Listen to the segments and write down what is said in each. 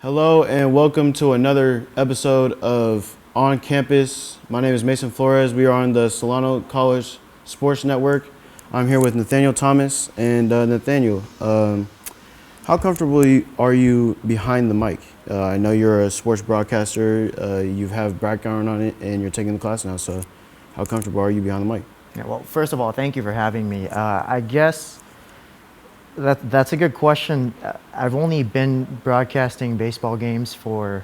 Hello and welcome to another episode of On Campus. My name is Mason Flores. We are on the Solano College Sports Network. I'm here with Nathaniel Thomas. And Nathaniel, how comfortable are you behind the mic? I know you're a sports broadcaster. You have background on it and you're taking the class now. So how comfortable are you behind the mic? Yeah, well, first of all, thank you for having me. I guess that's a good question. I've only been broadcasting baseball games for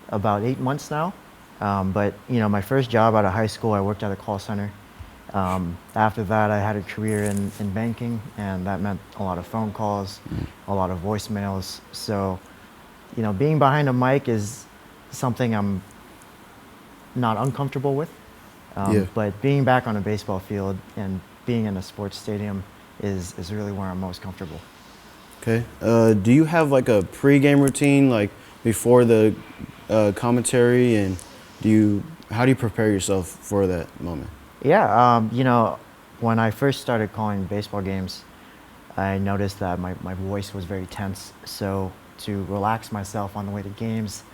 about 8 months now. But my first job out of high school, I worked at a call center. After that, I had a career in banking, and that meant a lot of phone calls, a lot of voicemails. So, being behind a mic is something I'm not uncomfortable with. Yeah. But being back on a baseball field and being in a sports stadium is really where I'm most comfortable. Okay. Do you have like a pregame routine, like before the commentary, and how do you prepare yourself for that moment? Yeah, when I first started calling baseball games, I noticed that my voice was very tense. So to relax myself on the way to games,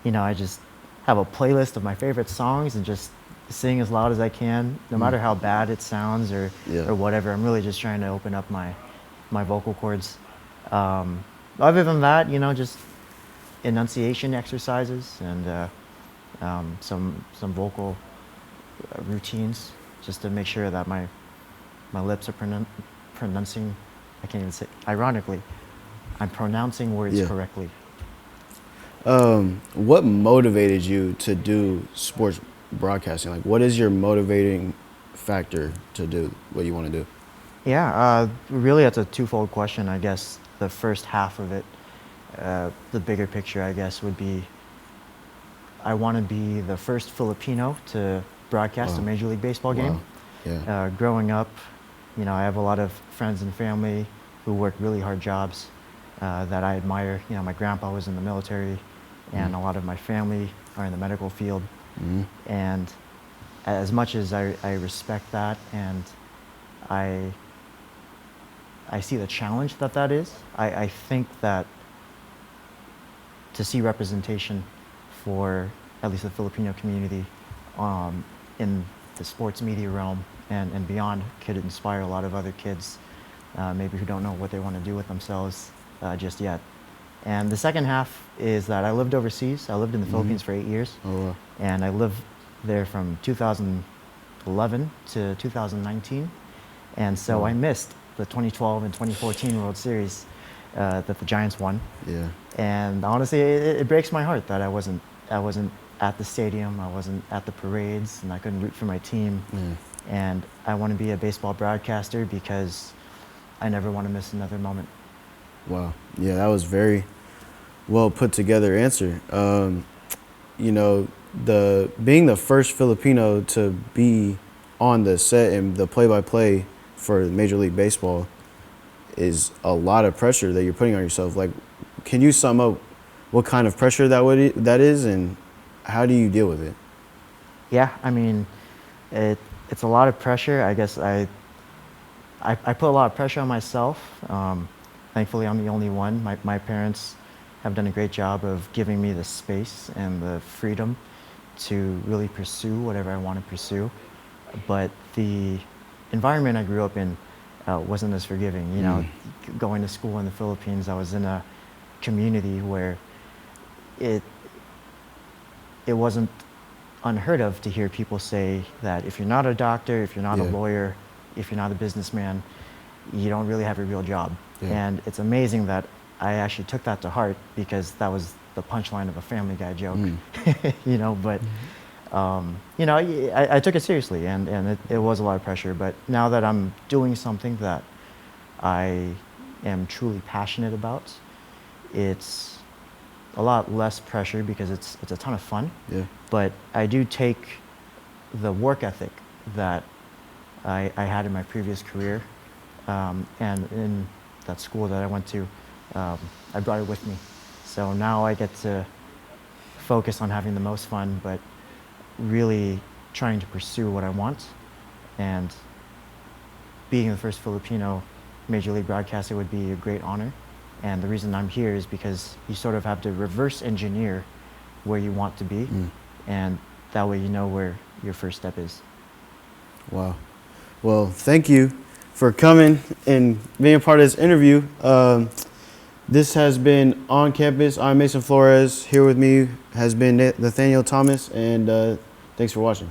I just have a playlist of my favorite songs and just sing as loud as I can, no matter how bad it sounds or whatever. I'm really just trying to open up my vocal cords. Other than that, just enunciation exercises and some vocal routines, just to make sure that my lips are pronouncing. I can't even say. Ironically, I'm pronouncing words correctly. What motivated you to do sports broadcasting? Like, what is your motivating factor to do what you want to do? Yeah, really, that's a twofold question. I guess the first half of it, the bigger picture, I guess, would be I want to be the first Filipino to broadcast a Major League Baseball game. Yeah. Growing up, I have a lot of friends and family who work really hard jobs that I admire. My grandpa was in the military, and a lot of my family are in the medical field. And as much as I respect that, and I see the challenge that is, I think that to see representation for at least the Filipino community in the sports media realm and beyond could inspire a lot of other kids maybe who don't know what they want to do with themselves just yet. And the second half is that I lived overseas. I lived in the Philippines for 8 years. Oh, wow. And I lived there from 2011 to 2019. And so I missed the 2012 and 2014 World Series that the Giants won. Yeah. And honestly, it breaks my heart that I wasn't at the stadium, I wasn't at the parades, and I couldn't root for my team. And I want to be a baseball broadcaster because I never want to miss another moment. Wow. Yeah, that was very well put together answer. Being the first Filipino to be on the set and the play-by-play for Major League Baseball is a lot of pressure that you're putting on yourself. Like, can you sum up what kind of pressure that is, and how do you deal with it? Yeah, I mean, it's a lot of pressure. I guess I put a lot of pressure on myself. Thankfully, I'm the only one. My parents have done a great job of giving me the space and the freedom to really pursue whatever I want to pursue. But the environment I grew up in wasn't as forgiving. Going to school in the Philippines, I was in a community where it wasn't unheard of to hear people say that if you're not a doctor, if you're not a lawyer, if you're not a businessman, you don't really have a real job. And it's amazing that I actually took that to heart because that was the punchline of a Family Guy joke. But I took it seriously, and it was a lot of pressure. But now that I'm doing something that I am truly passionate about, it's a lot less pressure because it's a ton of fun. But I do take the work ethic that I had in my previous career and in that school that I went to, I brought it with me. So now I get to focus on having the most fun, but really trying to pursue what I want. And being the first Filipino Major League broadcaster would be a great honor. And the reason I'm here is because you sort of have to reverse engineer where you want to be, and that way you know where your first step is. Wow. Well, thank you for coming and being a part of this interview. This has been On Campus. I'm Mason Flores. Here with me has been Nathaniel Thomas, and thanks for watching.